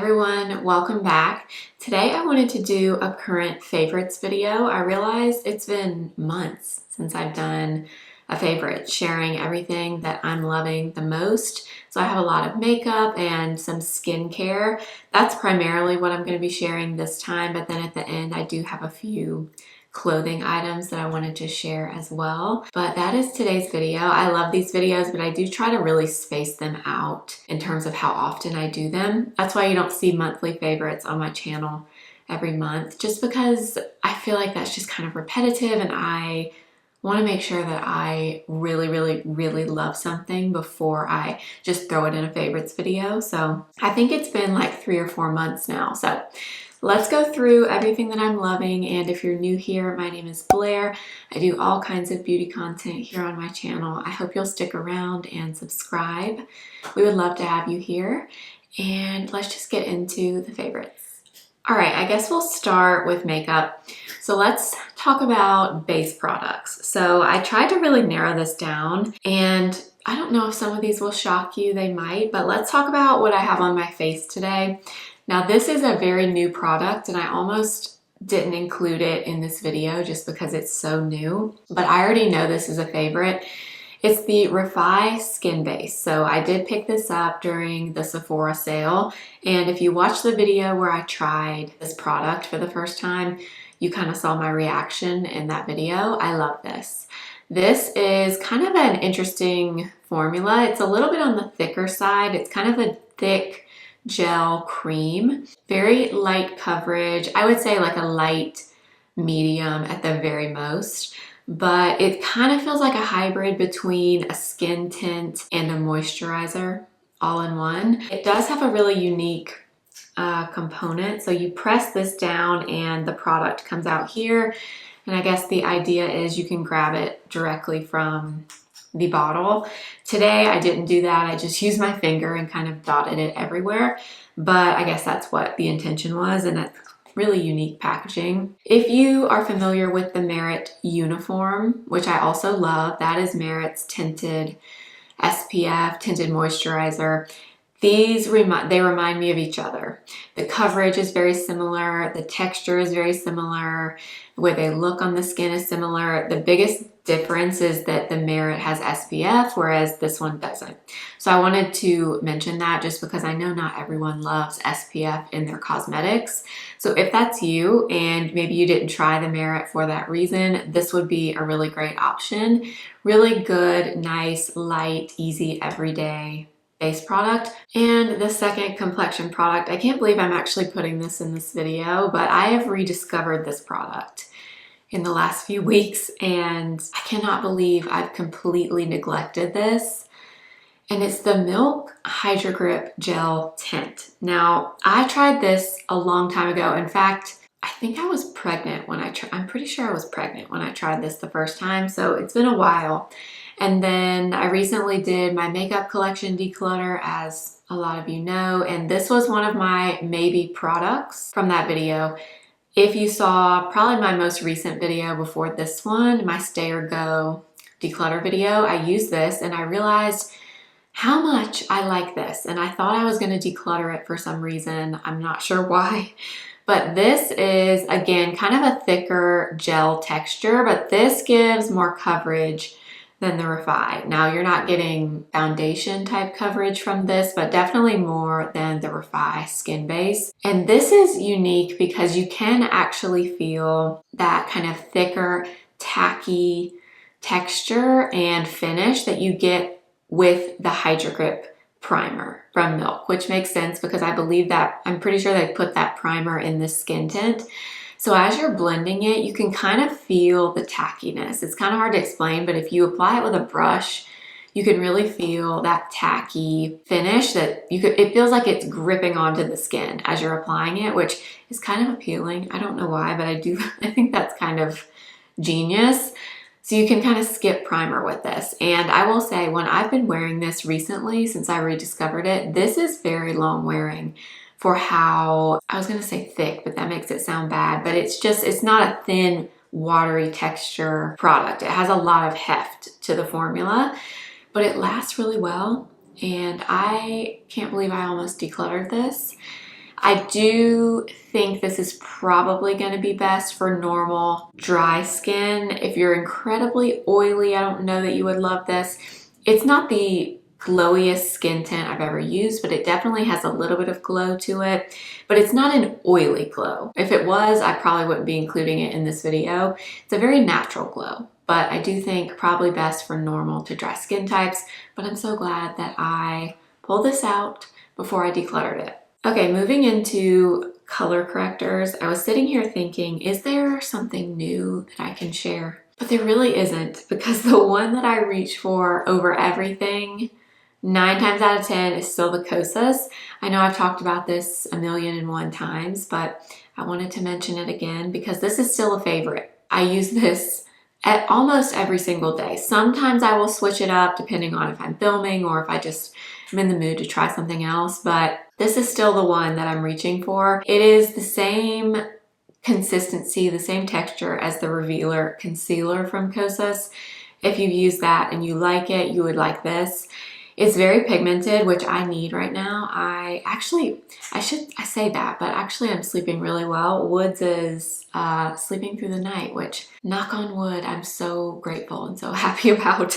everyone, welcome back. Today I wanted to do a current favorites video. I realized it's been months since I've done a favorite, sharing everything that I'm loving the most. So I have a lot of makeup and some skincare. That's primarily what I'm going to be sharing this time, but then at the end I do have a few clothing items that I wanted to share as well. But that is today's video. I love these videos, but I do try to really space them out in terms of how often I do them. That's why you don't see monthly favorites on my channel every month, just because I feel like that's just kind of repetitive and I want to make sure that I really love something before I just throw it in a favorites video. So I think it's been like 3 or 4 months now. So let's go through everything that I'm loving, and if you're new here, my name is Blair. I do all kinds of beauty content here on my channel. I hope you'll stick around and subscribe. We would love to have you here, and let's just get into the favorites. All right, I guess we'll start with makeup. So let's talk about base products. So I tried to really narrow this down, and I don't know if some of these will shock you, they might, but let's talk about what I have on my face today. Now this is a very new product and I almost didn't include it in this video just because it's so new, but I already know this is a favorite. It's the Parfait Skin Base. So I did pick this up during the Sephora sale, and if you watch the video where I tried this product for the first time, you kind of saw my reaction in that video. I love this. This is kind of an interesting formula. It's a little bit on the thicker side. It's kind of a thick gel cream, very light coverage. I would say like a light medium at the very most, but it kind of feels like a hybrid between a skin tint and a moisturizer all in one. It does have a really unique component. So you press this down and the product comes out here. And I guess the idea is you can grab it directly from the bottle. Today I didn't do that. I just used my finger and kind of dotted it everywhere, but I guess that's what the intention was, and that's really unique packaging. If you are familiar with the Merit uniform, which I also love, that is Merit's tinted SPF, tinted moisturizer. These remind me of each other. The coverage is very similar, the texture is very similar, the way they look on the skin is similar. The biggest difference is that the Merit has SPF, whereas this one doesn't. So I wanted to mention that just because I know not everyone loves SPF in their cosmetics. So if that's you and maybe you didn't try the Merit for that reason, this would be a really great option. Really good, nice, light, easy, everyday base product. And the second complexion product, I can't believe I'm actually putting this in this video, but I have rediscovered this product in the last few weeks and I cannot believe I've completely neglected this. And it's the Milk Hydro Grip Gel Tint. Now, I tried this a long time ago. In fact, I think I was pregnant when I'm pretty sure I was pregnant when I tried this the first time, so it's been a while. And then I recently did my makeup collection declutter, as a lot of you know, and this was one of my maybe products from that video. If you saw probably my most recent video before this one, my Stay or Go declutter video, I used this and I realized how much I like this. And I thought I was going to declutter it for some reason. I'm not sure why. But this is, again, kind of a thicker gel texture, but this gives more coverage than the Parfait. Now, you're not getting foundation type coverage from this, but definitely more than the Parfait Skin Base. And this is unique because you can actually feel that kind of thicker, tacky texture and finish that you get with the Hydro Grip primer from Milk, which makes sense because I believe that, I'm pretty sure they put that primer in the skin tint. So as you're blending it, you can kind of feel the tackiness. It's kind of hard to explain, but if you apply it with a brush, you can really feel that tacky finish that it feels like it's gripping onto the skin as you're applying it, which is kind of appealing. I don't know why, but I think that's kind of genius. So you can kind of skip primer with this. And I will say, when I've been wearing this recently, since I rediscovered it, this is very long wearing for how, I was gonna say thick, but that makes it sound bad, but it's not a thin, watery texture product. It has a lot of heft to the formula, but it lasts really well. And I can't believe I almost decluttered this. I do think this is probably going to be best for normal dry skin. If you're incredibly oily, I don't know that you would love this. It's not the glowiest skin tint I've ever used, but it definitely has a little bit of glow to it, but it's not an oily glow. If it was, I probably wouldn't be including it in this video. It's a very natural glow, but I do think probably best for normal to dry skin types, but I'm so glad that I pulled this out before I decluttered it. Okay, moving into color correctors, I was sitting here thinking, is there something new that I can share? But there really isn't, because the one that I reach for over everything 9 times out of 10 is still the Kosas. I know I've talked about this 1,000,001 times, but I wanted to mention it again because this is still a favorite. I use this at almost every single day. Sometimes I will switch it up depending on if I'm filming or if I just am in the mood to try something else, but this is still the one that I'm reaching for. It is the same consistency, the same texture as the Revealer Concealer from Kosas. If you use that and you like it, you would like this. It's very pigmented, which I need right now. I say that, but actually I'm sleeping really well. Woods is sleeping through the night, which, knock on wood, I'm so grateful and so happy about.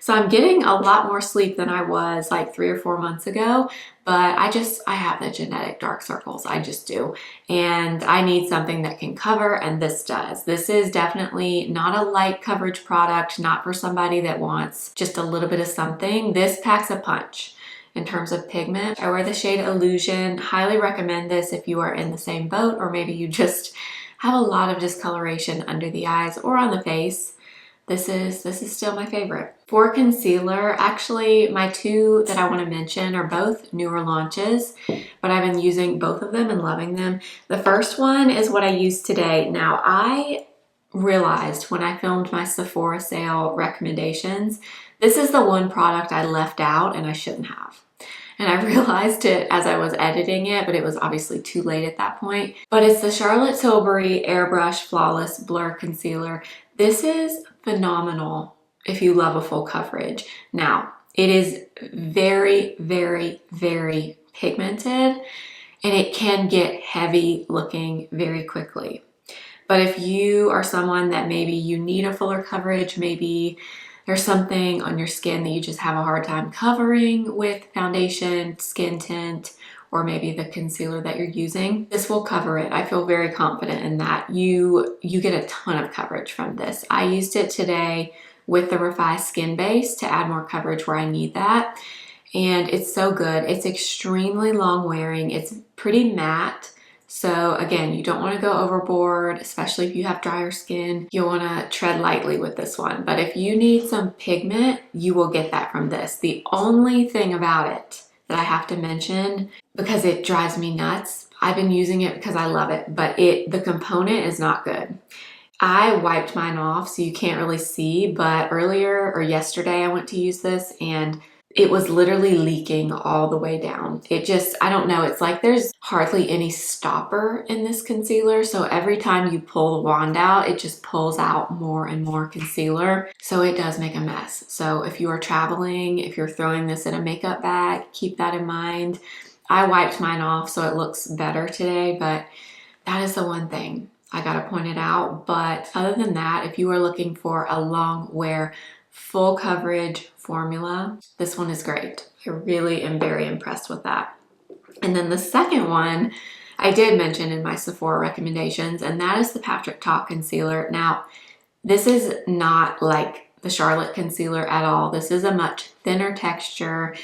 So I'm getting a lot more sleep than I was like 3 or 4 months ago, but I have the genetic dark circles, I just do. And I need something that can cover, and this does. This is definitely not a light coverage product, not for somebody that wants just a little bit of something. This packs a punch. In terms of pigment, I wear the shade Illusion. Highly recommend this if you are in the same boat, or maybe you just have a lot of discoloration under the eyes or on the face. This is still my favorite. For concealer, actually my 2 that I want to mention are both newer launches, but I've been using both of them and loving them. The first one is what I used today. Now, I realized when I filmed my Sephora sale recommendations, this is the one product I left out and I shouldn't have. And I realized it as I was editing it, but it was obviously too late at that point. But it's the Charlotte Tilbury Airbrush Flawless Blur Concealer. This is phenomenal if you love a full coverage. Now, it is very, very, very pigmented, and it can get heavy looking very quickly. But if you are someone that maybe you need a fuller coverage, maybe there's something on your skin that you just have a hard time covering with foundation, skin tint, or maybe the concealer that you're using, this will cover it. I feel very confident in that. You get a ton of coverage from this. I used it today with the Refi Skin Base to add more coverage where I need that. And it's so good. It's extremely long wearing. It's pretty matte. So again, you don't want to go overboard, especially if you have drier skin. You'll want to tread lightly with this one. But if you need some pigment, you will get that from this. The only thing about it that I have to mention, because it drives me nuts, I've been using it because I love it, but the component is not good. I wiped mine off so you can't really see, but earlier or yesterday I went to use this and it was literally leaking all the way down. It just, I don't know, it's like there's hardly any stopper in this concealer. So every time you pull the wand out, it just pulls out more and more concealer. So it does make a mess. So if you are traveling, if you're throwing this in a makeup bag, keep that in mind. I wiped mine off so it looks better today, but that is the one thing I gotta point it out. But other than that, if you are looking for a long wear, full coverage formula, this one is great. I really am very impressed with that. And then the second one I did mention in my Sephora recommendations, and that is the Patrick Ta Concealer. Now, this is not like the Charlotte Concealer at all. This is a much thinner texture,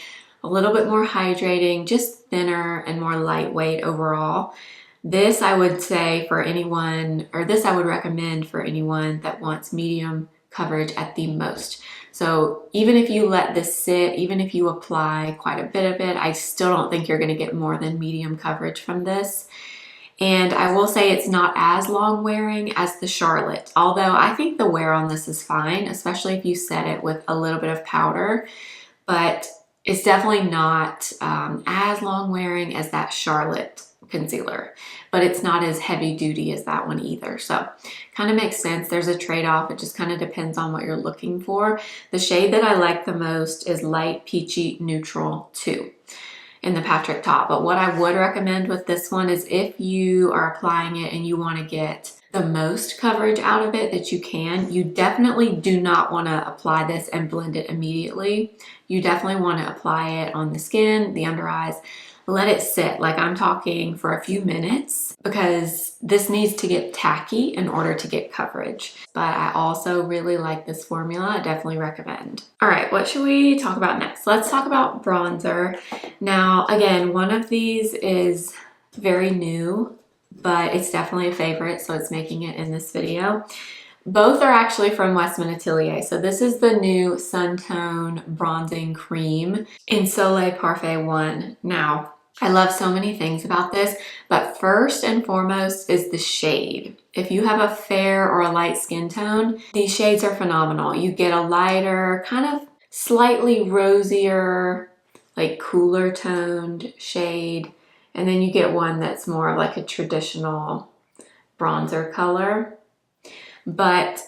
a little bit more hydrating, just thinner and more lightweight overall. This I would say for anyone, or this I would recommend for anyone that wants medium coverage at the most. So even if you let this sit, even if you apply quite a bit of it, I still don't think you're gonna get more than medium coverage from this. And I will say it's not as long wearing as the Charlotte, although I think the wear on this is fine, especially if you set it with a little bit of powder, but it's definitely not as long wearing as that Charlotte concealer, but it's not as heavy duty as that one either. So kind of makes sense. There's a trade-off. It just kind of depends on what you're looking for. The shade that I like the most is Light Peachy Neutral 2. in the Patrick top. But what I would recommend with this one is if you are applying it and you want to get the most coverage out of it that you can, you definitely do not want to apply this and blend it immediately. You definitely want to apply it on the skin, the under eyes, let it sit, like I'm talking for a few minutes, because this needs to get tacky in order to get coverage. But I also really like this formula. I definitely recommend. All right, what should we talk about next? Let's talk about bronzer. Now, again, one of these is very new, but it's definitely a favorite, so it's making it in this video. Both are actually from Westman Atelier. So this is the new Sun Tone Bronzing Cream in Soleil Parfait 1. Now, I love so many things about this, but first and foremost is the shade. If you have a fair or a light skin tone, these shades are phenomenal. You get a lighter, kind of slightly rosier, like cooler toned shade, and then you get one that's more of like a traditional bronzer color. But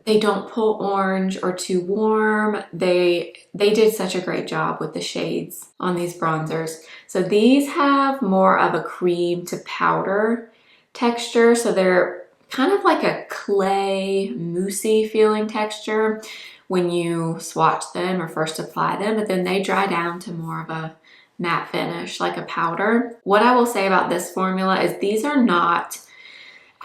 they don't pull orange or too warm. They did such a great job with the shades on these bronzers. So these have more of a cream to powder texture. So they're kind of like a clay, moussey feeling texture when you swatch them or first apply them, but then they dry down to more of a matte finish, like a powder. What I will say about this formula is these are not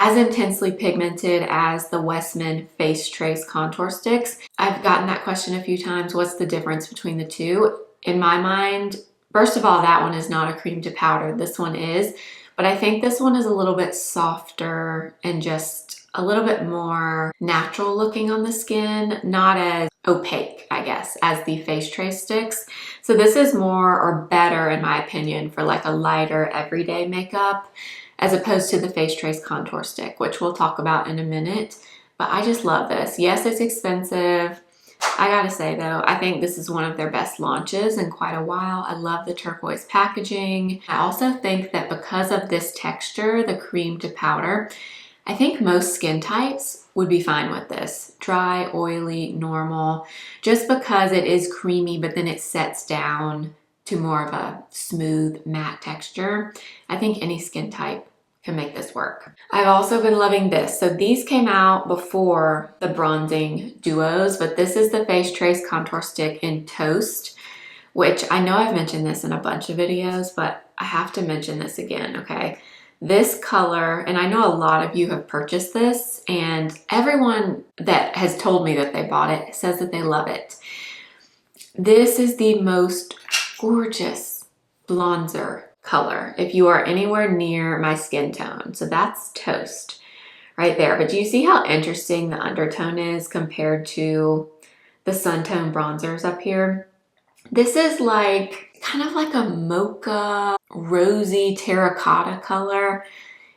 as intensely pigmented as the Westman Face Trace Contour Sticks. I've gotten that question a few times. What's the difference between the two? In my mind, first of all, that one is not a cream to powder. This one is, but I think this one is a little bit softer and just a little bit more natural looking on the skin, not as opaque, I guess, as the Face Trace sticks. So this is more or better, in my opinion, for like a lighter everyday makeup, as opposed to the Face Trace Contour Stick, which we'll talk about in a minute. But I just love this. Yes, it's expensive. I gotta say though, I think this is one of their best launches in quite a while. I love the turquoise packaging. I also think that because of this texture, the cream to powder, I think most skin types would be fine with this. Dry, oily, normal, just because it is creamy, but then it sets down to more of a smooth matte texture. I think any skin type can make this work. I've also been loving this. So these came out before the bronzing duos, but this is the Face Trace Contour Stick in Toast, which I know I've mentioned this in a bunch of videos, but I have to mention this again, okay? This color, and I know a lot of you have purchased this, and everyone that has told me that they bought it says that they love it. This is the most gorgeous bronzer color if you are anywhere near my skin tone. So that's Toast right there. But do you see how interesting the undertone is compared to the Sun Tone bronzers up here? This is like kind of like a mocha, rosy terracotta color.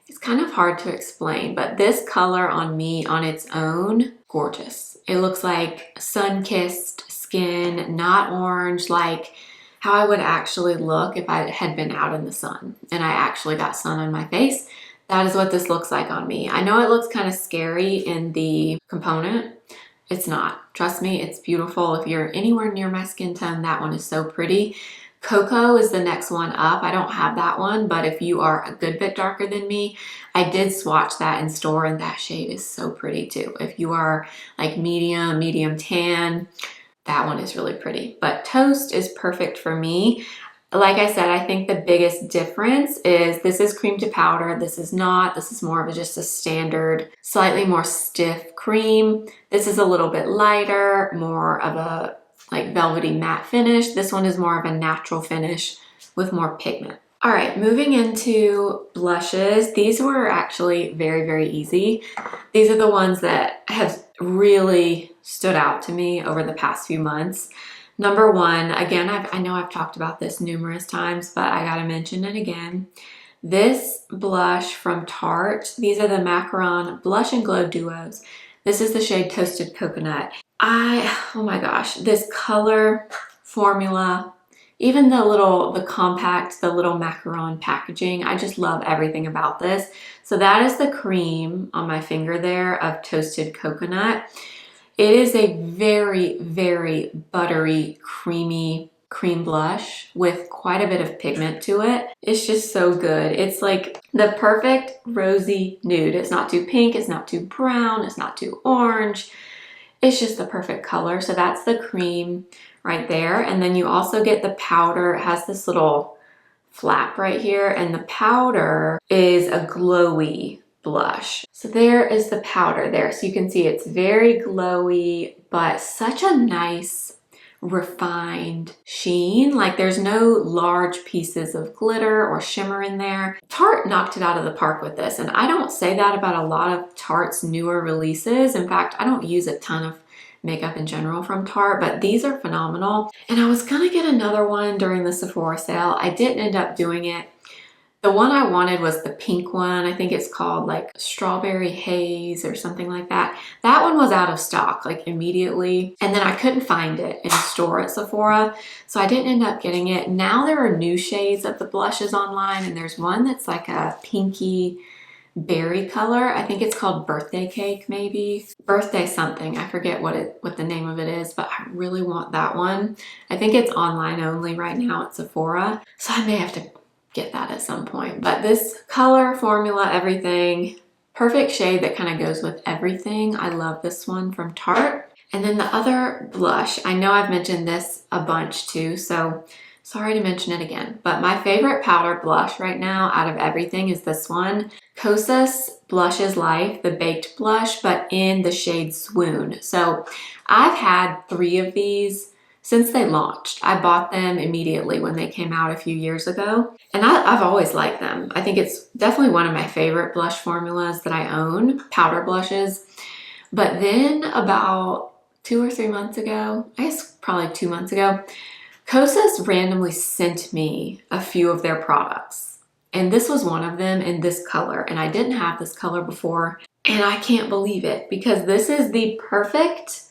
It's kind of hard to explain, but this color on me on its own, gorgeous. It looks like sun-kissed skin, not orange, like how I would actually look if I had been out in the sun and I actually got sun on my face. That is what this looks like on me. I know it looks kind of scary in the component. It's not. Trust me, it's beautiful. If you're anywhere near my skin tone, that one is so pretty. Cocoa is the next one up. I don't have that one, but if you are a good bit darker than me, I did swatch that in store and that shade is so pretty too. If you are like medium tan, that one is really pretty. But Toast is perfect for me. Like I said, I think the biggest difference is this is cream to powder. This is not. This is more of just a standard, slightly more stiff cream. This is a little bit lighter, more of a like velvety matte finish. This one is more of a natural finish with more pigment. All right, moving into blushes. These were actually very, very easy. These are the ones that have really stood out to me over the past few months. Number one, again, I know I've talked about this numerous times, but I gotta mention it again. This blush from Tarte, these are the Macaron Blush and Glow Duos. This is the shade Toasted Coconut. Oh my gosh, this color formula, even the compact, the little Macaron packaging, I just love everything about this. So that is the cream on my finger there of Toasted Coconut. It is a very, very buttery, creamy cream blush with quite a bit of pigment to it. It's just so good. It's like the perfect rosy nude. It's not too pink, it's not too brown, it's not too orange. It's just the perfect color. So that's the cream right there. And then you also get the powder. It has this little flap right here, and the powder is a glowy blush. So there is the powder there. So you can see it's very glowy, but such a nice refined sheen. Like there's no large pieces of glitter or shimmer in there. Tarte knocked it out of the park with this, and I don't say that about a lot of Tarte's newer releases. In fact, I don't use a ton of makeup in general from Tarte, but these are phenomenal. And I was gonna get another one during the Sephora sale. I didn't end up doing it. The one I wanted was the pink one. I think it's called like Strawberry Haze or something like that. That one was out of stock like immediately. And then I couldn't find it in store at Sephora. So I didn't end up getting it. Now there are new shades of the blushes online, and there's one that's like a pinky berry color. I think it's called Birthday Cake, maybe. Birthday something. I forget what the name of it is, but I really want that one. I think it's online only right now at Sephora. So I may have to get that at some point. But this color, formula, everything, perfect shade that kind of goes with everything. I love this one from Tarte. And then the other blush, I know I've mentioned this a bunch too, so sorry to mention it again, but my favorite powder blush right now out of everything is this one. Kosas Blush is Life, the baked blush, but in the shade Swoon. So I've had 3 of these since they launched. I bought them immediately when they came out a few years ago, and I've always liked them. I think it's definitely one of my favorite blush formulas that I own, powder blushes. But then about 2 or 3 months ago, I guess probably 2 months ago, Kosas randomly sent me a few of their products. And this was one of them in this color. And I didn't have this color before. And I can't believe it, because this is the perfect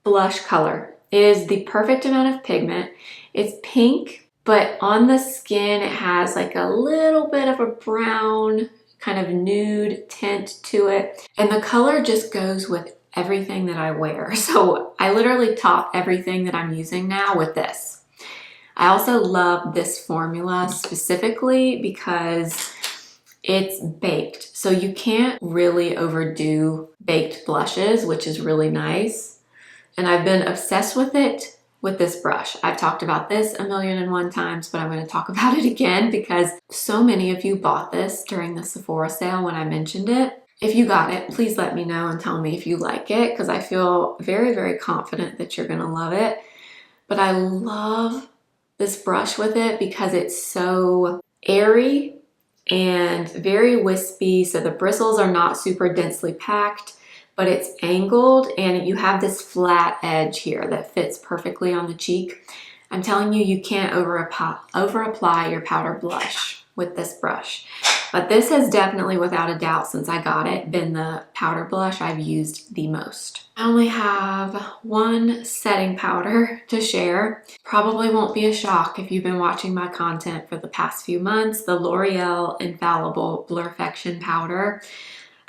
blush color. It is the perfect amount of pigment. It's pink, but on the skin it has like a little bit of a brown kind of nude tint to it. And the color just goes with everything that I wear. So I literally top everything that I'm using now with this. I also love this formula specifically because it's baked. So you can't really overdo baked blushes, which is really nice. And I've been obsessed with it with this brush. I've talked about this 1,000,001 times, but I'm going to talk about it again because so many of you bought this during the Sephora sale when I mentioned it. If you got it, please let me know and tell me if you like it, because I feel very, very confident that you're going to love it. But I love this brush with it because it's so airy and very wispy. So the bristles are not super densely packed, but it's angled and you have this flat edge here that fits perfectly on the cheek. I'm telling you, you can't over apply your powder blush with this brush. But this has definitely, without a doubt, since I got it, been the powder blush I've used the most. I only have one setting powder to share. Probably won't be a shock if you've been watching my content for the past few months, the L'Oreal Infallible Blurfection powder.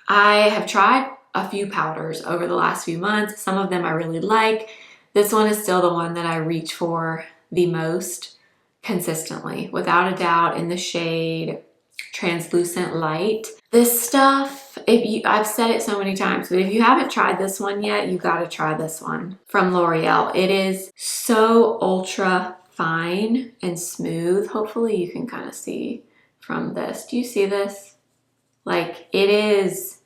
I have tried a few powders over the last few months. Some of them I really like. This one is still the one that I reach for the most consistently, without a doubt, in the shade Translucent Light. This stuff, I've said it so many times, but if you haven't tried this one yet, you gotta try this one from L'Oreal. It is so ultra fine and smooth. Hopefully you can kind of see from this. Do you see this? Like, it is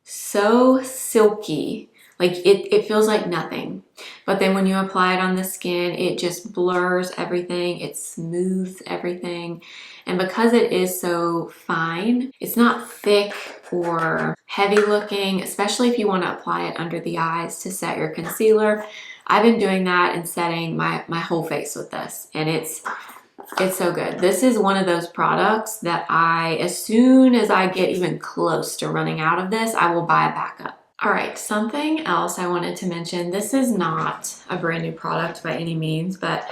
so silky. Like it feels like nothing. But then when you apply it on the skin, it just blurs everything. It smooths everything. And because it is so fine, it's not thick or heavy looking, especially if you want to apply it under the eyes to set your concealer. I've been doing that and setting my whole face with this, and it's so good. This is one of those products that as soon as I get even close to running out of this, I will buy a backup. All right, something else I wanted to mention. This is not a brand new product by any means, but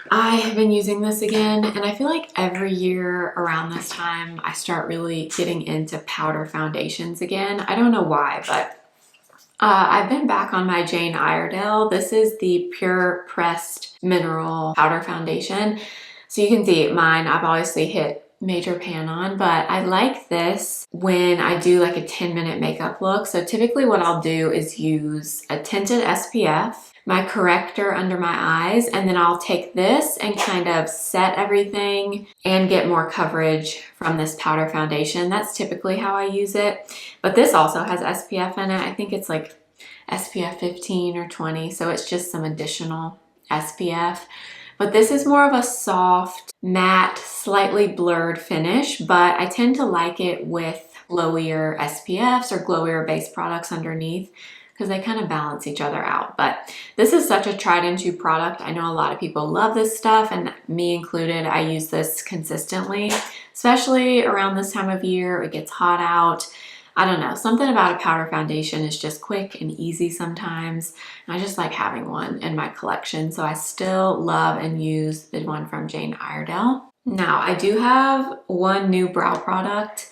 I have been using this again, and I feel like every year around this time, I start really getting into powder foundations again. I don't know why, but I've been back on my Jane Iredale. This is the Pure Pressed Mineral Powder Foundation. So you can see mine, I've obviously hit major pan on, but I like this when I do like a 10-minute makeup look. So typically what I'll do is use a tinted SPF, my corrector under my eyes, and then I'll take this and kind of set everything and get more coverage from this powder foundation. That's typically how I use it. But this also has SPF in it. I think it's like SPF 15 or 20, so it's just some additional SPF. But this is more of a soft, matte, slightly blurred finish, but I tend to like it with glowier SPFs or glowier base products underneath because they kind of balance each other out. But this is such a tried and true product. I know a lot of people love this stuff, and me included. I use this consistently, especially around this time of year. It gets hot out. I don't know, something about a powder foundation is just quick and easy sometimes. And I just like having one in my collection. So I still love and use the one from Jane Iredale. Now, I do have one new brow product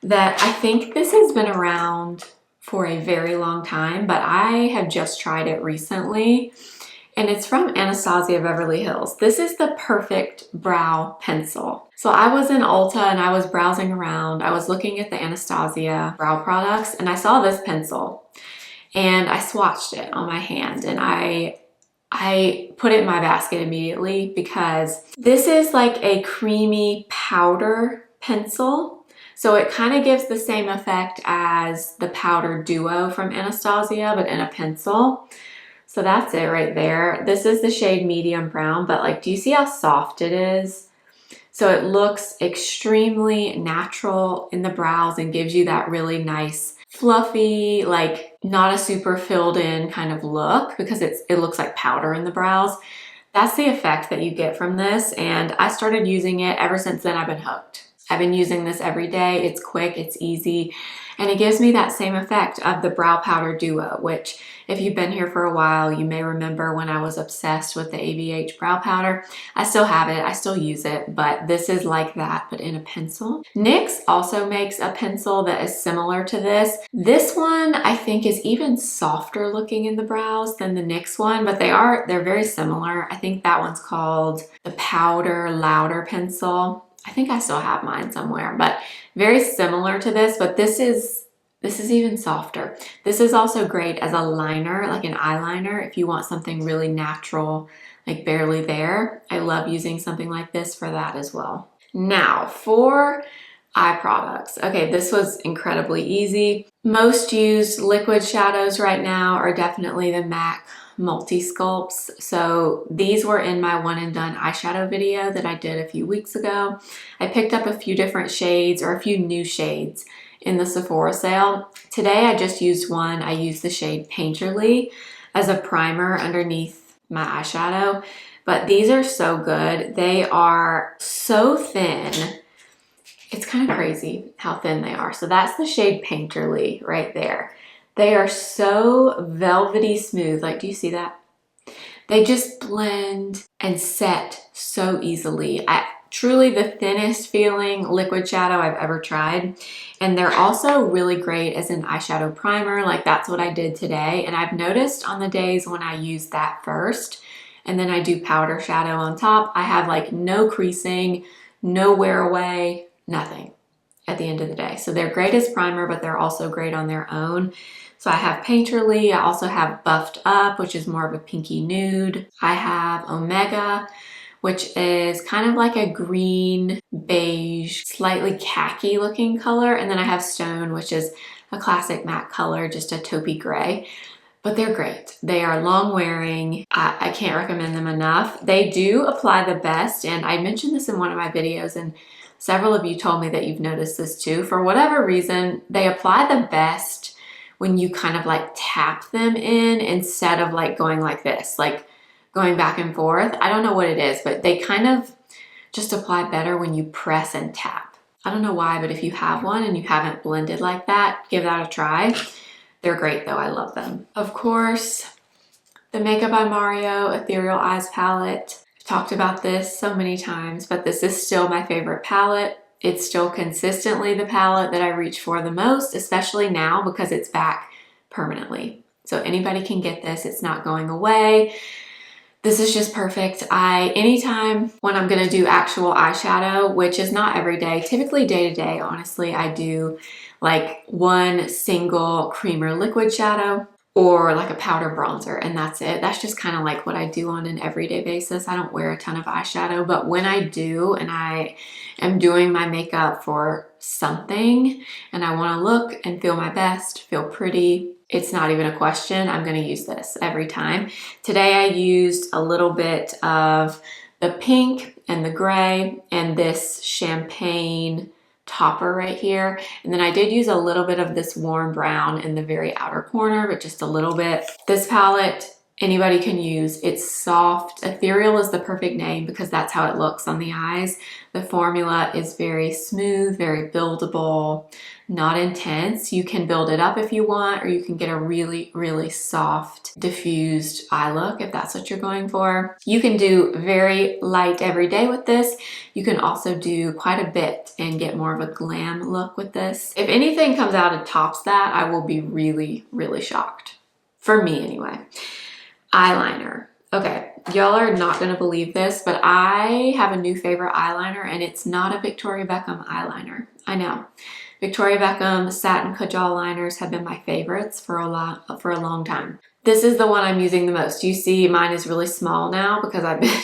that I think this has been around for a very long time, but I have just tried it recently. And it's from Anastasia Beverly Hills. This is the Perfect Brow Pencil. So I was in Ulta and I was browsing around. I was looking at the Anastasia brow products and I saw this pencil and I swatched it on my hand, and I put it in my basket immediately because this is like a creamy powder pencil. So it kind of gives the same effect as the Powder Duo from Anastasia, but in a pencil. So that's it right there. This is the shade medium brown, but like, do you see how soft it is? So it looks extremely natural in the brows and gives you that really nice, fluffy, like not a super filled in kind of look because it looks like powder in the brows. That's the effect that you get from this. And I started using it. Ever since then, I've been hooked. I've been using this every day. It's quick, it's easy, and it gives me that same effect of the Brow Powder Duo, which if you've been here for a while, you may remember when I was obsessed with the ABH brow powder. I still have it, I still use it, but this is like that, but in a pencil. NYX also makes a pencil that is similar to this. This one I think is even softer looking in the brows than the NYX one, but they're very similar. I think that one's called the Powder Louder Pencil. I think I still have mine somewhere, but very similar to this, but this is even softer. This is also great as a liner, like an eyeliner, if you want something really natural, like barely there. I love using something like this for that as well. Now, for eye products. Okay, this was incredibly easy. Most used liquid shadows right now are definitely the MAC Multi-Sculpts. So these were in my one and done eyeshadow video that I did a few weeks ago. I picked up a few different shades, or a few new shades, in the Sephora sale. Today I just used one. I used the shade Painterly as a primer underneath my eyeshadow, but these are so good. They are so thin. It's kind of crazy how thin they are. So that's the shade Painterly right there. They are so velvety smooth. Like, do you see that? They just blend and set so easily. Truly the thinnest feeling liquid shadow I've ever tried. And they're also really great as an eyeshadow primer. Like, that's what I did today. And I've noticed on the days when I use that first and then I do powder shadow on top, I have like no creasing, no wear away, nothing at the end of the day. So they're great as primer, but they're also great on their own. So I have Painterly. I also have Buffed Up, which is more of a pinky nude. I have Omega, which is kind of like a green, beige, slightly khaki looking color. And then I have Stone, which is a classic matte color, just a taupey gray. But they're great. They are long wearing. I can't recommend them enough. They do apply the best. And I mentioned this in one of my videos, and several of you told me that you've noticed this too. For whatever reason, they apply the best when you kind of like tap them in instead of like going like this, like going back and forth. I don't know what it is, but they kind of just apply better when you press and tap. I don't know why, but if you have one and you haven't blended like that, give that a try. They're great though, I love them. Of course, the Makeup by Mario Ethereal Eyes palette. I've talked about this so many times, but this is still my favorite palette. It's still consistently the palette that I reach for the most, especially now because it's back permanently. So anybody can get this. It's not going away. This is just perfect. Anytime when I'm gonna do actual eyeshadow, which is not every day, typically day to day, honestly, I do like one single creamer liquid shadow or like a powder bronzer, and that's it. That's just kind of like what I do on an everyday basis. I don't wear a ton of eyeshadow, but when I do and I am doing my makeup for something and I wanna look and feel my best, feel pretty, it's not even a question. I'm gonna use this every time. Today I used a little bit of the pink and the gray and this champagne topper right here. And then I did use a little bit of this warm brown in the very outer corner, but just a little bit. This palette, anybody can use. It's soft. Ethereal is the perfect name because that's how it looks on the eyes. The formula is very smooth, very buildable, not intense. You can build it up if you want, or you can get a really, really soft, diffused eye look if that's what you're going for. You can do very light every day with this. You can also do quite a bit and get more of a glam look with this. If anything comes out and tops that, I will be really, really shocked. For me anyway. Eyeliner. Okay, y'all are not gonna believe this, but I have a new favorite eyeliner and it's not a Victoria Beckham eyeliner. I know. Victoria Beckham satin kajal liners have been my favorites for a long time. This is the one I'm using the most. You see mine is really small now because I've been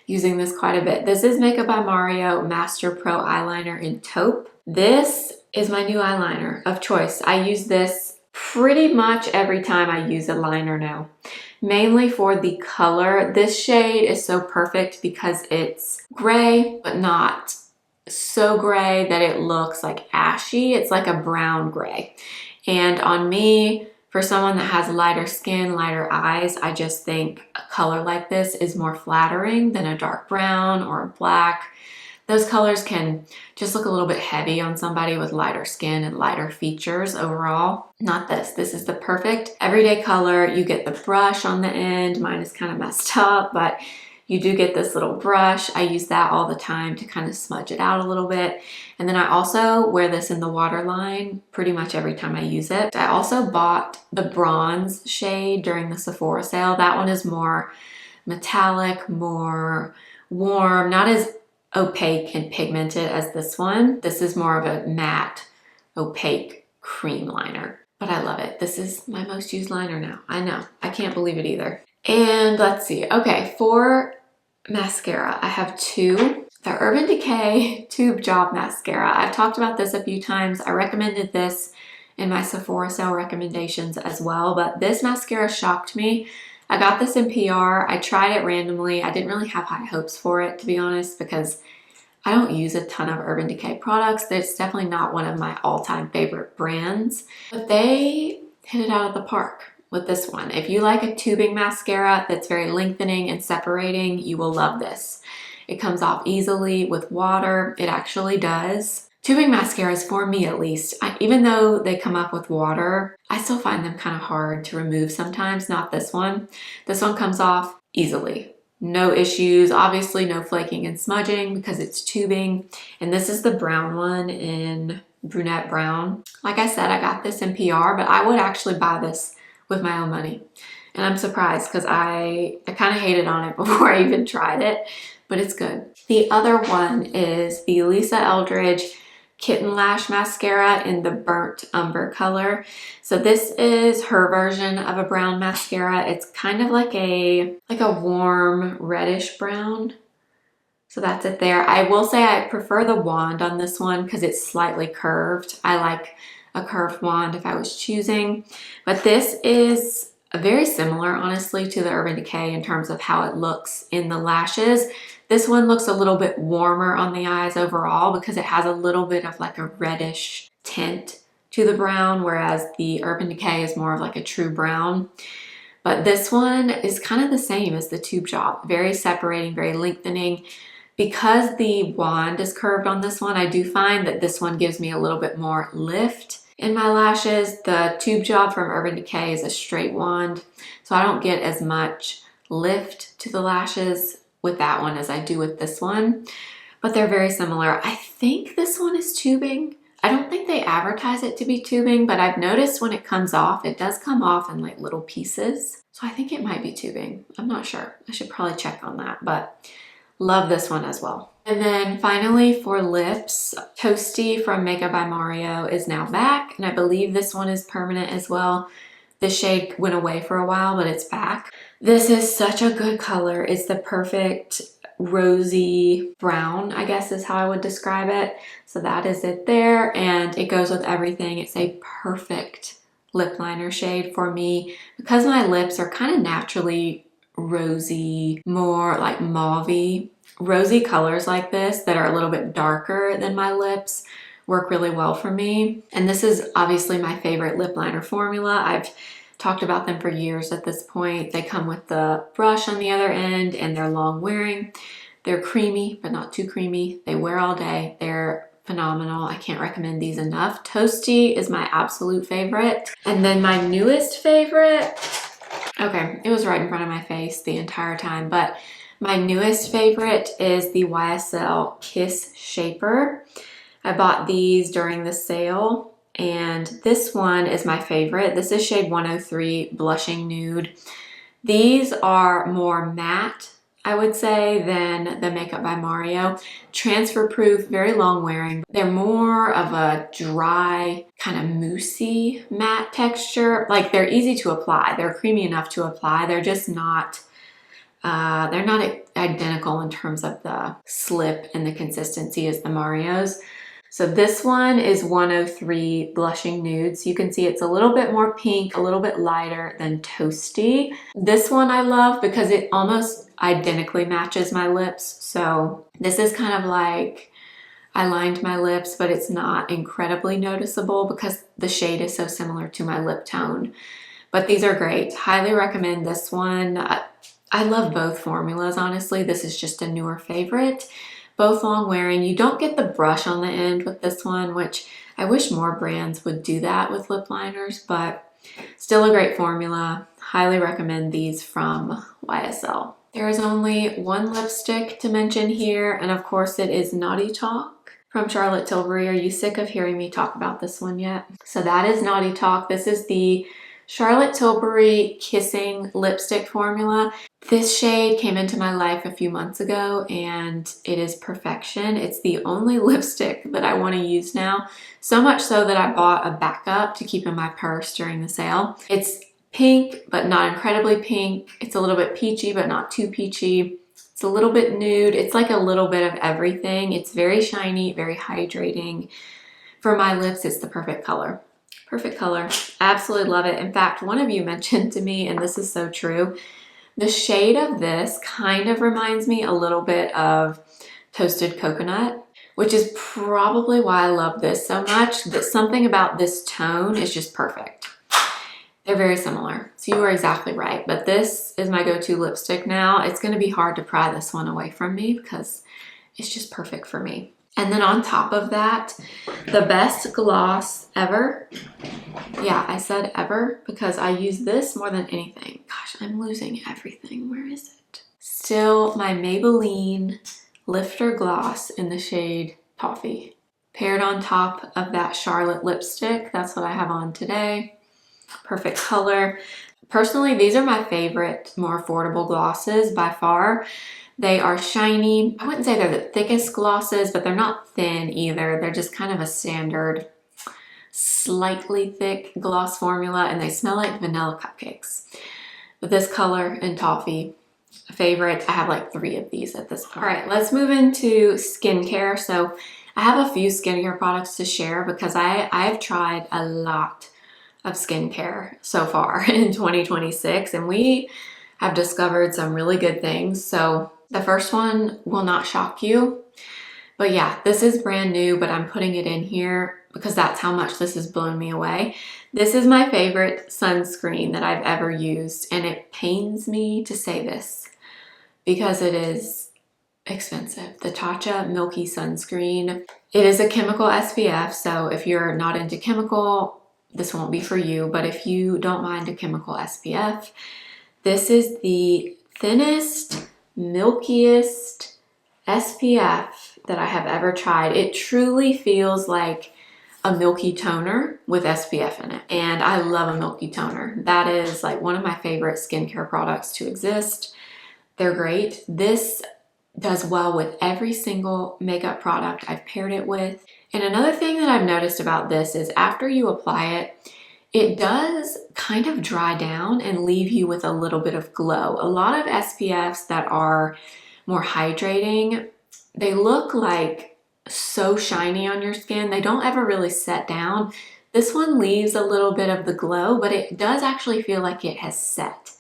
using this quite a bit. This is Makeup by Mario Master Pro Eyeliner in Taupe. This is my new eyeliner of choice. I use this pretty much every time I use a liner now. Mainly for the color. This shade is so perfect because it's gray, but not so gray that it looks like ashy. It's like a brown gray. And on me, for someone that has lighter skin, lighter eyes, I just think a color like this is more flattering than a dark brown or a black. Those colors can just look a little bit heavy on somebody with lighter skin and lighter features overall. Not this. This is the perfect everyday color. You get the brush on the end. Mine is kind of messed up, but you do get this little brush. I use that all the time to kind of smudge it out a little bit. And then I also wear this in the waterline pretty much every time I use it. I also bought the bronze shade during the Sephora sale. That one is more metallic, more warm, not as opaque and pigmented as this one. This is more of a matte, opaque cream liner, but I love it. This is my most used liner now. I know, I can't believe it either. And let's see, okay, for mascara, I have two. The Urban Decay Tube Job Mascara. I've talked about this a few times. I recommended this in my Sephora sale recommendations as well, but this mascara shocked me. I got this in PR. I tried it randomly. I didn't really have high hopes for it, to be honest, because I don't use a ton of Urban Decay products. It's definitely not one of my all-time favorite brands, but they hit it out of the park with this one. If you like a tubing mascara that's very lengthening and separating, you will love this. It comes off easily with water. It actually does. Tubing mascaras, for me at least, even though they come up with water, I still find them kind of hard to remove sometimes. Not this one. This one comes off easily. No issues. Obviously no flaking and smudging because it's tubing. And this is the brown one in Brunette Brown. Like I said, I got this in PR, but I would actually buy this with my own money. And I'm surprised because I kind of hated on it before I even tried it, but it's good. The other one is the Lisa Eldridge Kitten Lash Mascara in the Burnt Umber color. So this is her version of a brown mascara. It's kind of like a warm reddish brown. So that's it there. I will say I prefer the wand on this one because it's slightly curved. I like a curved wand if I was choosing. But this is very similar, honestly, to the Urban Decay in terms of how it looks in the lashes. This one looks a little bit warmer on the eyes overall because it has a little bit of like a reddish tint to the brown, whereas the Urban Decay is more of like a true brown. But this one is kind of the same as the Tube Job. Very separating, very lengthening. Because the wand is curved on this one, I do find that this one gives me a little bit more lift in my lashes. The Tube Job from Urban Decay is a straight wand, so I don't get as much lift to the lashes with that one as I do with this one, but they're very similar. I think this one is tubing. I don't think think they advertise it to be tubing, but I've noticed when it comes off, it does come off in like little pieces. So I think it might be tubing. I'm not sure. I should probably check on that, but love this one as well. And then finally for lips, Toasty from Makeup by Mario is now back, and I believe this one is permanent as well. The shade went away for a while, but it's back. This is such a good color. It's the perfect rosy brown, I guess is how I would describe it. So that is it there, and it goes with everything. It's a perfect lip liner shade for me because my lips are kind of naturally rosy, more like mauve-y. Rosy colors like this that are a little bit darker than my lips work really well for me. And this is obviously my favorite lip liner formula. I've talked about them for years at this point. They come with the brush on the other end and they're long wearing. They're creamy, but not too creamy. They wear all day. They're phenomenal. I can't recommend these enough. Toasty is my absolute favorite. And then my newest favorite, okay, it was right in front of my face the entire time, but my newest favorite is the YSL Kiss Shaper. I bought these during the sale, and this one is my favorite. This is shade 103 Blushing Nude. These are more matte, I would say, than the Makeup by Mario. Transfer proof, very long wearing. They're more of a dry, kind of moussey matte texture. Like, they're easy to apply. They're creamy enough to apply. They're just not they're not identical in terms of the slip and the consistency as the Mario's. So this one is 103 Blushing Nude. So you can see it's a little bit more pink, a little bit lighter than Toasty. This one I love because it almost identically matches my lips. So this is kind of like I lined my lips, but it's not incredibly noticeable because the shade is so similar to my lip tone. But these are great. Highly recommend this one. I love both formulas, honestly. This is just a newer favorite. Both long wearing. You don't get the brush on the end with this one, which I wish more brands would do that with lip liners, but still a great formula. Highly recommend these from YSL. There is only one lipstick to mention here, and of course it is Naughty Talk from Charlotte Tilbury. Are you sick of hearing me talk about this one yet? So that is Naughty Talk. This is the Charlotte Tilbury Kissing Lipstick formula. This shade came into my life a few months ago and it is perfection. It's the only lipstick that I want to use now. So much so that I bought a backup to keep in my purse during the sale. It's pink, but not incredibly pink. It's a little bit peachy, but not too peachy. It's a little bit nude. It's like a little bit of everything. It's very shiny, very hydrating. For my lips, it's the perfect color. Perfect color. Absolutely love it. In fact, one of you mentioned to me, and this is so true, the shade of this kind of reminds me a little bit of Toasted Coconut, which is probably why I love this so much. That something about this tone is just perfect. They're very similar. So you are exactly right. But this is my go-to lipstick now. It's going to be hard to pry this one away from me because it's just perfect for me. And then on top of that, the best gloss ever. Yeah, I said ever because I use this more than anything. Gosh, I'm losing everything. Where is it? Still my Maybelline Lifter Gloss in the shade Toffee. Paired on top of that Charlotte lipstick. That's what I have on today. Perfect color. Personally, these are my favorite, more affordable glosses by far. They are shiny. I wouldn't say they're the thickest glosses, but they're not thin either. They're just kind of a standard, slightly thick gloss formula, and they smell like vanilla cupcakes. But this color and Toffee, a favorite. I have like 3 of these at this point. All right, let's move into skincare. So I have a few skincare products to share because I've tried a lot of skincare so far in 2026, and we have discovered some really good things. So the first one will not shock you, but yeah, this is brand new, but I'm putting it in here because that's how much this has blown me away. This is my favorite sunscreen that I've ever used, and it pains me to say this because it is expensive. The Tatcha Milky Sunscreen. It is a chemical SPF, so if you're not into chemical, this won't be for you, but if you don't mind a chemical SPF, this is the thinnest, milkiest SPF that I have ever tried. It truly feels like a milky toner with SPF in it. And I love a milky toner. That is like one of my favorite skincare products to exist. They're great. This does well with every single makeup product I've paired it with. And another thing that I've noticed about this is after you apply it, it does kind of dry down and leave you with a little bit of glow. A lot of SPFs that are more hydrating, they look like so shiny on your skin. They don't ever really set down. This one leaves a little bit of the glow, but it does actually feel like it has set,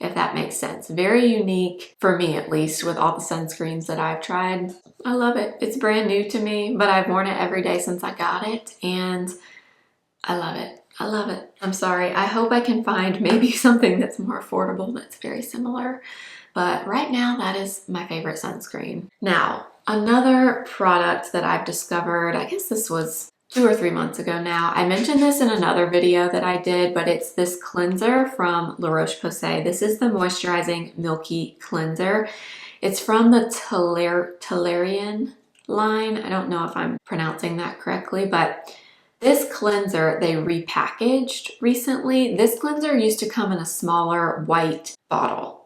if that makes sense. Very unique for me, at least, with all the sunscreens that I've tried. I love it. It's brand new to me, but I've worn it every day since I got it, and I love it. I love it. I'm sorry. I hope I can find maybe something that's more affordable that's very similar. But right now, that is my favorite sunscreen. Now, another product that I've discovered, I guess this was 2 or 3 months ago now. I mentioned this in another video that I did, but it's this cleanser from La Roche-Posay. This is the Moisturizing Milky Cleanser. It's from the Tolerian line. I don't know if I'm pronouncing that correctly, but this cleanser they repackaged recently. This cleanser used to come in a smaller white bottle.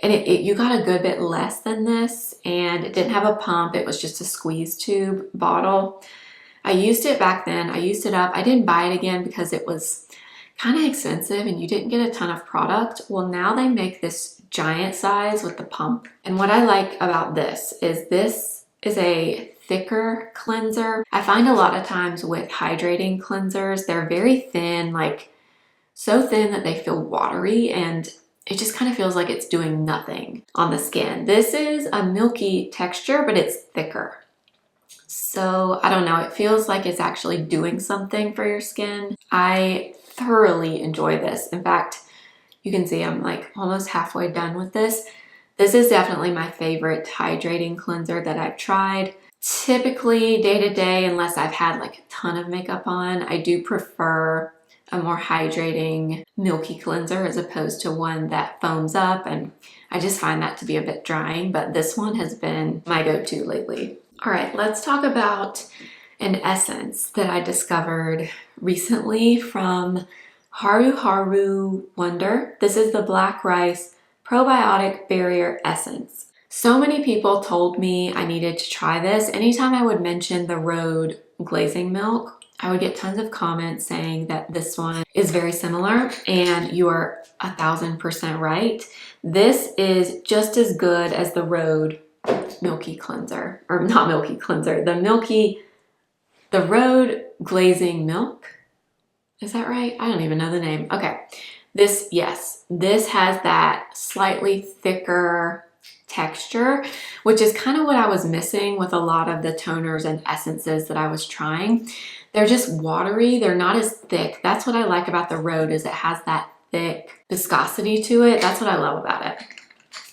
And you got a good bit less than this, and it didn't have a pump. It was just a squeeze tube bottle. I used it back then. I used it up. I didn't buy it again because it was kind of expensive and you didn't get a ton of product. Well, now they make this giant size with the pump. And what I like about this is a thicker cleanser. I find a lot of times with hydrating cleansers, they're very thin, like so thin that they feel watery, and it just kind of feels like it's doing nothing on the skin. This is a milky texture, but it's thicker. So I don't know, it feels like it's actually doing something for your skin. I thoroughly enjoy this. In fact, you can see I'm like almost halfway done with this. This is definitely my favorite hydrating cleanser that I've tried. Typically day to day, unless I've had like a ton of makeup on, I do prefer a more hydrating milky cleanser as opposed to one that foams up, and I just find that to be a bit drying, but this one has been my go-to lately. All right, let's talk about an essence that I discovered recently from Haru Haru Wonder. This is the Black Rice Probiotic Barrier Essence. So many people told me I needed to try this. Anytime I would mention the Rhode glazing milk, I would get tons of comments saying that this one is very similar, and you are 1000% right. This is just as good as the Rhode milky cleanser, or not milky cleanser, the Rhode glazing milk. Is that right? I don't even know the name. Okay. This has that slightly thicker texture, which is kind of what I was missing with a lot of the toners and essences that I was trying. They're just watery. They're not as thick. That's what I like about the Rhode, is it has that thick viscosity to it. That's what I love about it.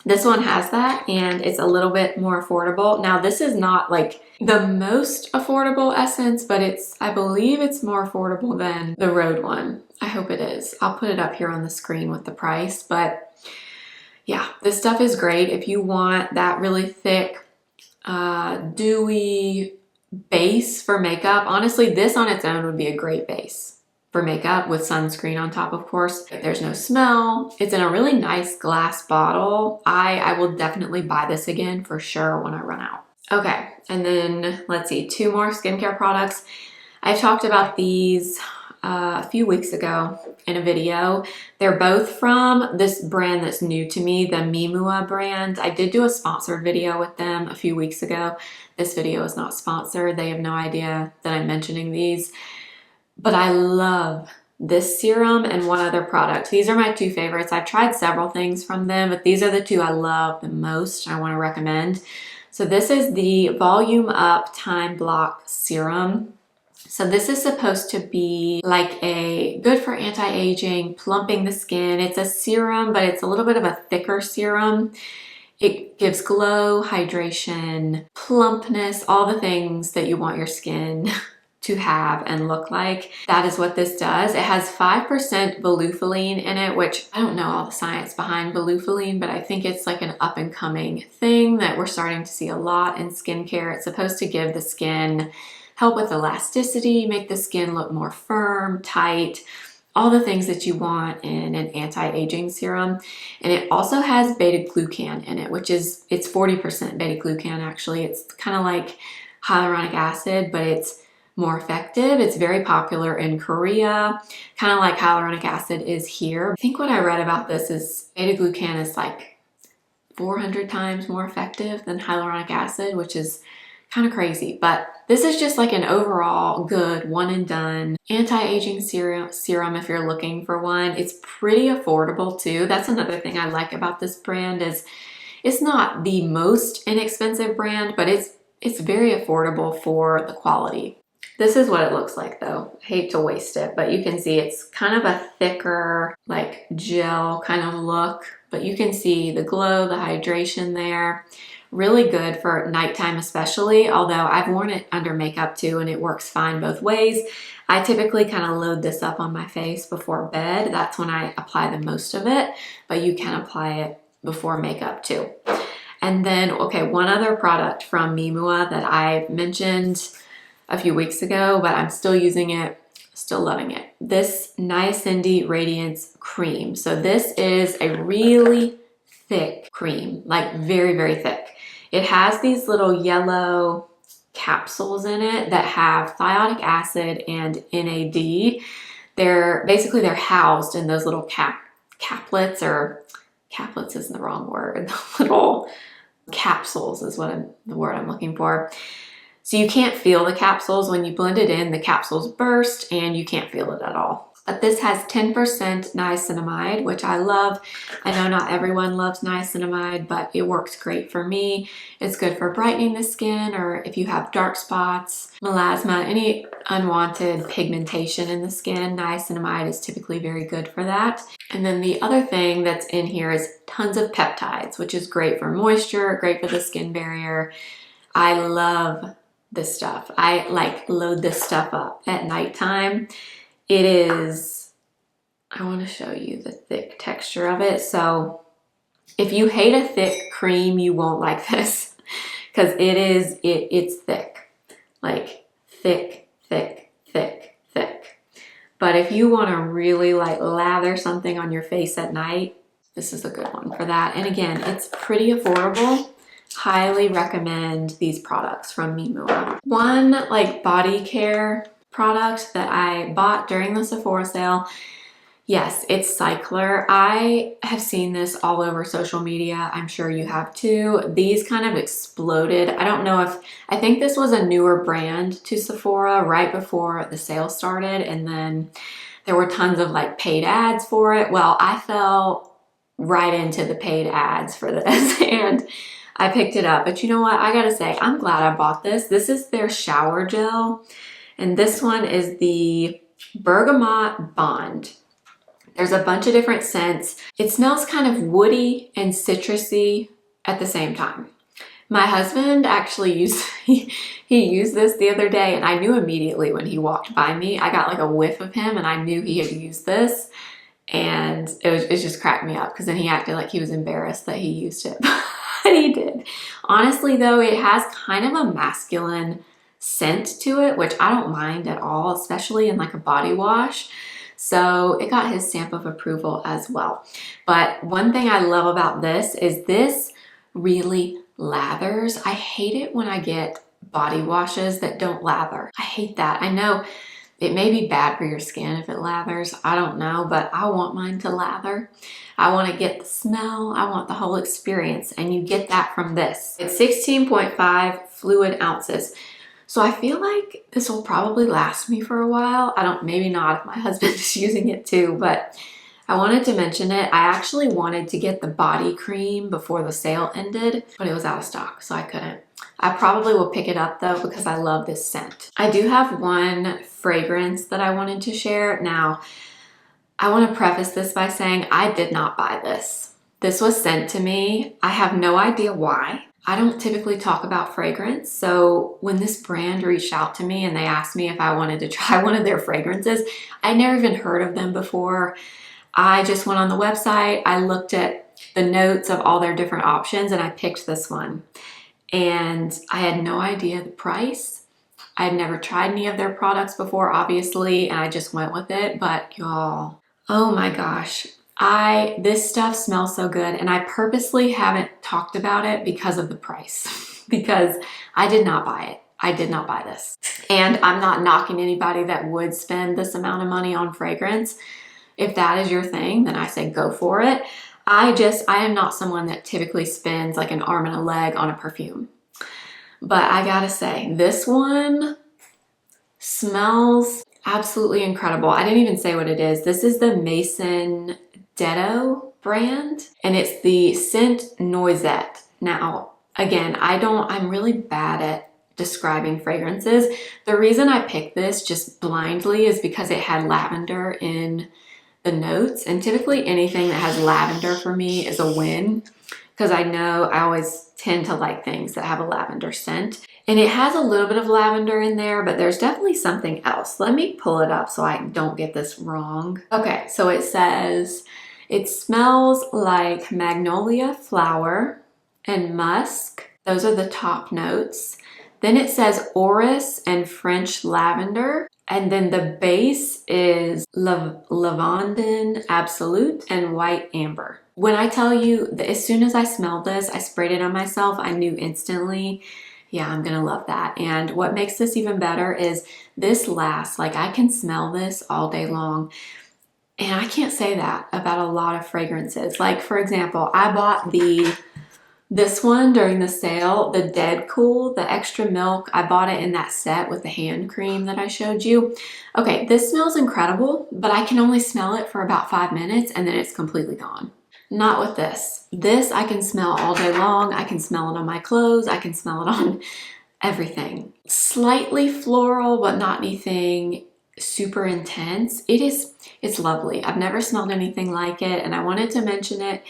This one has that, and it's a little bit more affordable. Now, this is not like the most affordable essence, but I believe it's more affordable than the Rhode one. I hope it is. I'll put it up here on the screen with the price, but yeah, this stuff is great if you want that really thick, dewy base for makeup. Honestly, this on its own would be a great base for makeup with sunscreen on top, of course. There's no smell. It's in a really nice glass bottle. I will definitely buy this again for sure when I run out. Okay, and then let's see, 2 more skincare products. I've talked about these a few weeks ago in a video. They're both from this brand that's new to me, the Mimua brand. I did do a sponsored video with them a few weeks ago. This video is not sponsored. They have no idea that I'm mentioning these. But I love this serum and one other product. These are my 2 favorites. I've tried several things from them, but these are the 2 I love the most I want to recommend. So this is the Volume Up Time Block Serum. So this is supposed to be like good for anti-aging, plumping the skin. It's a serum, but it's a little bit of a thicker serum. It gives glow, hydration, plumpness, all the things that you want your skin to have and look like. That is what this does. It has 5% volufiline in it, which I don't know all the science behind volufiline, but I think it's like an up and coming thing that we're starting to see a lot in skincare. It's supposed to give the skin help with elasticity, make the skin look more firm, tight, all the things that you want in an anti-aging serum. And it also has beta-glucan in it, which is, it's 40% beta-glucan actually. It's kind of like hyaluronic acid, but it's more effective. It's very popular in Korea, kind of like hyaluronic acid is here. I think what I read about this is beta-glucan is like 400 times more effective than hyaluronic acid, which is kind of crazy. But this is just like an overall good one and done anti-aging serum if you're looking for one. It's pretty affordable too. That's another thing I like about this brand is it's not the most inexpensive brand, but it's very affordable for the quality. This is what it looks like though. I hate to waste it, but you can see it's kind of a thicker, like gel kind of look, but you can see the glow, the hydration there. Really good for nighttime especially, although I've worn it under makeup too and it works fine both ways. I typically kind of load this up on my face before bed. That's when I apply the most of it, but you can apply it before makeup too. And then, okay, one other product from Mimua that I mentioned a few weeks ago, but I'm still using it, still loving it. This Niacindy Radiance Cream. So this is a really thick cream, like very, very thick. It has these little yellow capsules in it that have thionic acid and NAD. They're housed in those little caplets, or caplets isn't the wrong word. The little capsules is the word I'm looking for. So you can't feel the capsules. When you blend it in, the capsules burst and you can't feel it at all. But this has 10% niacinamide, which I love. I know not everyone loves niacinamide, but it works great for me. It's good for brightening the skin, or if you have dark spots, melasma, any unwanted pigmentation in the skin, niacinamide is typically very good for that. And then the other thing that's in here is tons of peptides, which is great for moisture, great for the skin barrier. I love this stuff. I like load this stuff up at nighttime. It is, I want to show you the thick texture of it. So if you hate a thick cream, you won't like this because it's thick, like thick, thick, thick, thick. But if you want to really like lather something on your face at night, this is a good one for that. And again, it's pretty affordable. Highly recommend these products from Mimua. One like body care product that I bought during the Sephora sale, yes, it's Cycler. I have seen this all over social media. I'm sure you have too. These kind of exploded. I think this was a newer brand to Sephora right before the sale started, and then there were tons of like paid ads for it. Well, I fell right into the paid ads for this and I picked it up. But you know what? I gotta say, I'm glad I bought this. This is their shower gel. And this one is the Bergamot Bond. There's a bunch of different scents. It smells kind of woody and citrusy at the same time. My husband actually he used this the other day, and I knew immediately when he walked by me. I got like a whiff of him and I knew he had used this. And it just cracked me up because then he acted like he was embarrassed that he used it. But he did. Honestly though, it has kind of a masculine scent to it, which I don't mind at all, especially in like a body wash. So it got his stamp of approval as well. But one thing I love about this is this really lathers. I hate it when I get body washes that don't lather. I hate that. I know it may be bad for your skin if it lathers. I don't know, but I want mine to lather. I want to get the smell. I want the whole experience, and you get that from this. It's 16.5 fluid ounces. So I feel like this will probably last me for a while. Maybe not if my husband is using it too, but I wanted to mention it. I actually wanted to get the body cream before the sale ended, but it was out of stock, so I couldn't. I probably will pick it up though because I love this scent. I do have one fragrance that I wanted to share. Now, I want to preface this by saying I did not buy this. This was sent to me. I have no idea why. I don't typically talk about fragrance, so when this brand reached out to me and they asked me if I wanted to try one of their fragrances, I'd never even heard of them before. I just went on the website, I looked at the notes of all their different options, and I picked this one. And I had no idea the price. I'd never tried any of their products before, obviously, and I just went with it. But y'all, oh my gosh, this stuff smells so good, and I purposely haven't talked about it because of the price, because I did not buy it. I did not buy this. And I'm not knocking anybody that would spend this amount of money on fragrance. If that is your thing, then I say go for it. I am not someone that typically spends like an arm and a leg on a perfume. But I gotta say, this one smells absolutely incredible. I didn't even say what it is. This is the Maison Detto brand, and it's the scent Noisette. Now, again, I'm really bad at describing fragrances. The reason I picked this just blindly is because it had lavender in the notes, and typically anything that has lavender for me is a win, because I know I always tend to like things that have a lavender scent. And it has a little bit of lavender in there, but there's definitely something else. Let me pull it up so I don't get this wrong. Okay, so it says, it smells like magnolia flower and musk. Those are the top notes. Then it says orris and French lavender. And then the base is lavandin absolute and white amber. When I tell you, as soon as I smelled this, I sprayed it on myself, I knew instantly, yeah, I'm gonna love that. And what makes this even better is this lasts, like I can smell this all day long. And I can't say that about a lot of fragrances. Like for example, I bought this one during the sale, the Dead Cool, the extra milk. I bought it in that set with the hand cream that I showed you. Okay, this smells incredible, but I can only smell it for about 5 minutes and then it's completely gone. Not with this. This I can smell all day long. I can smell it on my clothes. I can smell it on everything. Slightly floral, but not anything super intense. It's lovely. I've never smelled anything like it, and I wanted to mention it.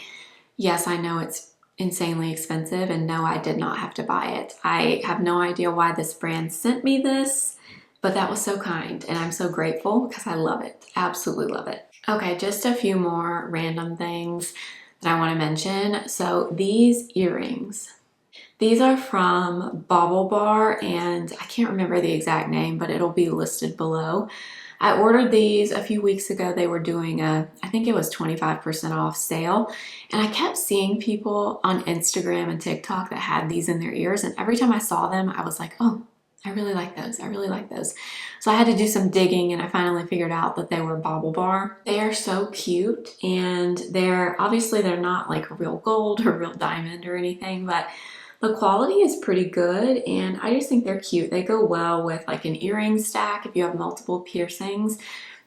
Yes, I know it's insanely expensive, and no, I did not have to buy it. I have no idea why this brand sent me this, but that was so kind, and I'm so grateful because I love it. Absolutely love it. Okay, just a few more random things that I want to mention. So these earrings, these are from Bauble Bar, and I can't remember the exact name, but it'll be listed below. I ordered these a few weeks ago. They were doing I think it was 25% off sale. And I kept seeing people on Instagram and TikTok that had these in their ears. And every time I saw them, I was like, oh, I really like those. I really like those. So I had to do some digging, and I finally figured out that they were Bauble Bar. They are so cute, and they're not like real gold or real diamond or anything, but the quality is pretty good, and I just think they're cute. They go well with like an earring stack if you have multiple piercings.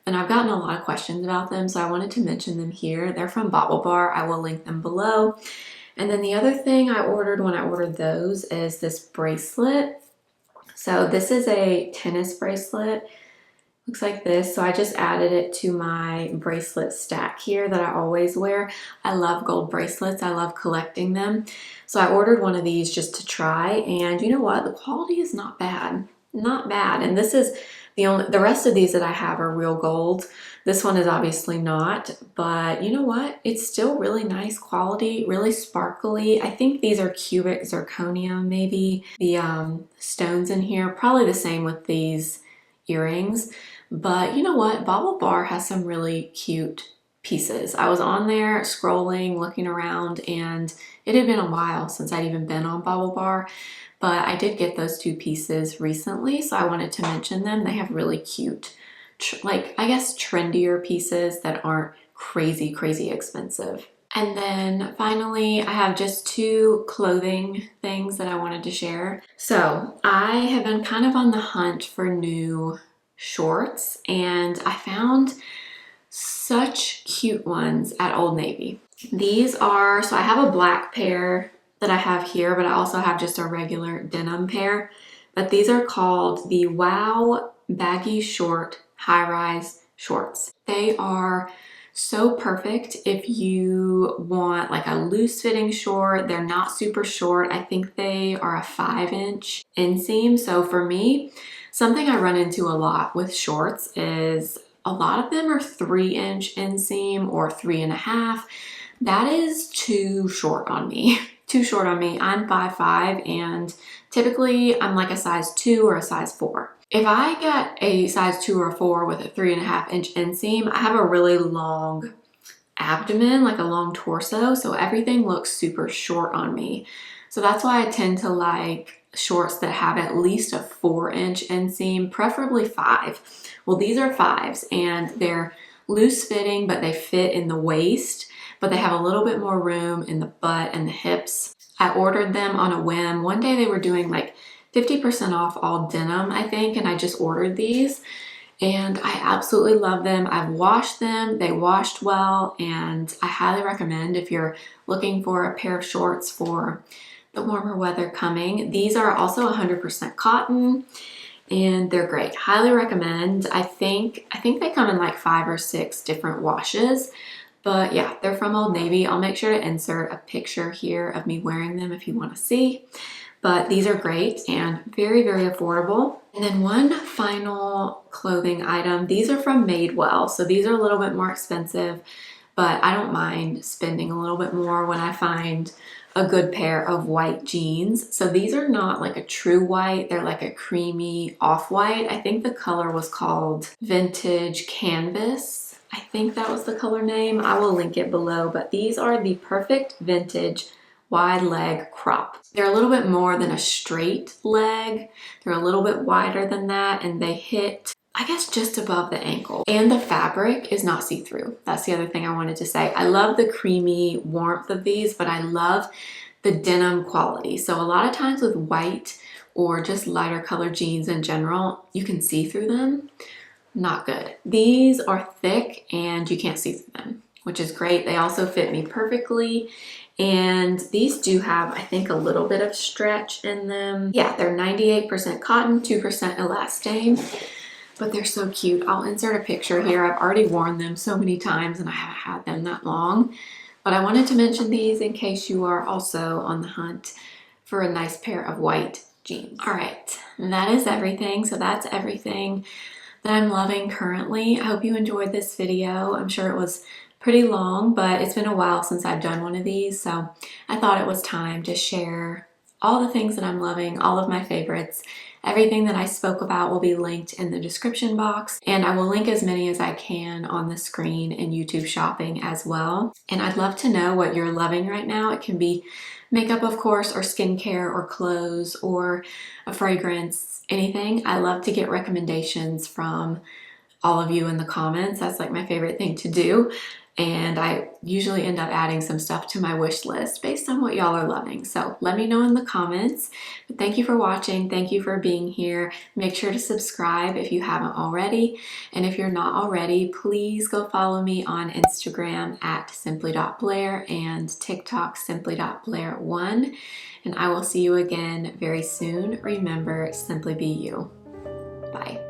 And I've gotten a lot of questions about them, so I wanted to mention them here. They're from Bauble Bar. I will link them below. And then the other thing I ordered when I ordered those is this bracelet. So this is a tennis bracelet. Looks like this. So I just added it to my bracelet stack here that I always wear. I love gold bracelets. I love collecting them. So I ordered one of these just to try, and you know what? The quality is not bad. Not bad. And this is the rest of these that I have are real gold. This one is obviously not, but you know what? It's still really nice quality, really sparkly. I think these are cubic zirconium, maybe. The stones in here, probably the same with these earrings. But you know what? Bauble Bar has some really cute pieces. I was on there scrolling, looking around, and it had been a while since I'd even been on Bauble Bar. But I did get those two pieces recently, so I wanted to mention them. They have really cute, like I guess trendier pieces that aren't crazy, crazy expensive. And then finally, I have just two clothing things that I wanted to share. So I have been kind of on the hunt for new shorts, and I found such cute ones at Old Navy. These are, so I have a black pair that I have here, but I also have just a regular denim pair. But these are called the Wow Baggy Short High-Rise Shorts. They are so perfect if you want like a loose fitting short. They're not super short. I think they are a 5-inch inseam. So for me, something I run into a lot with shorts is a lot of them are 3-inch inseam or 3.5. That is too short on me. too short on me. I'm 5'5", and typically I'm like a size 2 or a size 4. If I get a size 2 or 4 with a 3.5 inch inseam, I have a really long abdomen, like a long torso, so everything looks super short on me. So that's why I tend to like shorts that have at least a 4-inch inseam, preferably 5. Well, these are 5s, and they're loose fitting, but they fit in the waist, but they have a little bit more room in the butt and the hips. I ordered them on a whim. One day they were doing like 50% off all denim, I think, and I just ordered these. And I absolutely love them. I've washed them, they washed well, and I highly recommend if you're looking for a pair of shorts for the warmer weather coming. These are also 100% cotton, and they're great. Highly recommend. I think they come in like 5 or 6 different washes, but yeah, they're from Old Navy. I'll make sure to insert a picture here of me wearing them if you want to see. But these are great and very, very affordable. And then one final clothing item. These are from Madewell. So these are a little bit more expensive, but I don't mind spending a little bit more when I find a good pair of white jeans. So these are not like a true white. They're like a creamy off-white. I think the color was called Vintage Canvas. I think that was the color name. I will link it below, but these are the perfect vintage wide leg crop. They're a little bit more than a straight leg. They're a little bit wider than that, and they hit, I guess, just above the ankle. And the fabric is not see-through. That's the other thing I wanted to say. I love the creamy warmth of these, but I love the denim quality. So a lot of times with white or just lighter colored jeans in general, you can see through them. Not good. These are thick and you can't see through them, which is great. They also fit me perfectly. And these do have, I think, a little bit of stretch in them. Yeah, they're 98% cotton, 2% elastane, but they're so cute. I'll insert a picture here. I've already worn them so many times and I haven't had them that long, but I wanted to mention these in case you are also on the hunt for a nice pair of white jeans. All right, that is everything. So that's everything that I'm loving currently. I hope you enjoyed this video. I'm sure it was pretty long, but it's been a while since I've done one of these, so I thought it was time to share all the things that I'm loving, all of my favorites. Everything that I spoke about will be linked in the description box, and I will link as many as I can on the screen in YouTube shopping as well. And I'd love to know what you're loving right now. It can be makeup, of course, or skincare, or clothes, or a fragrance, anything. I love to get recommendations from all of you in the comments. That's like my favorite thing to do. And I usually end up adding some stuff to my wish list based on what y'all are loving. So let me know in the comments. But thank you for watching. Thank you for being here. Make sure to subscribe if you haven't already. And if you're not already, please go follow me on Instagram at simply.blair and TikTok simply.blair1. And I will see you again very soon. Remember, simply be you. Bye.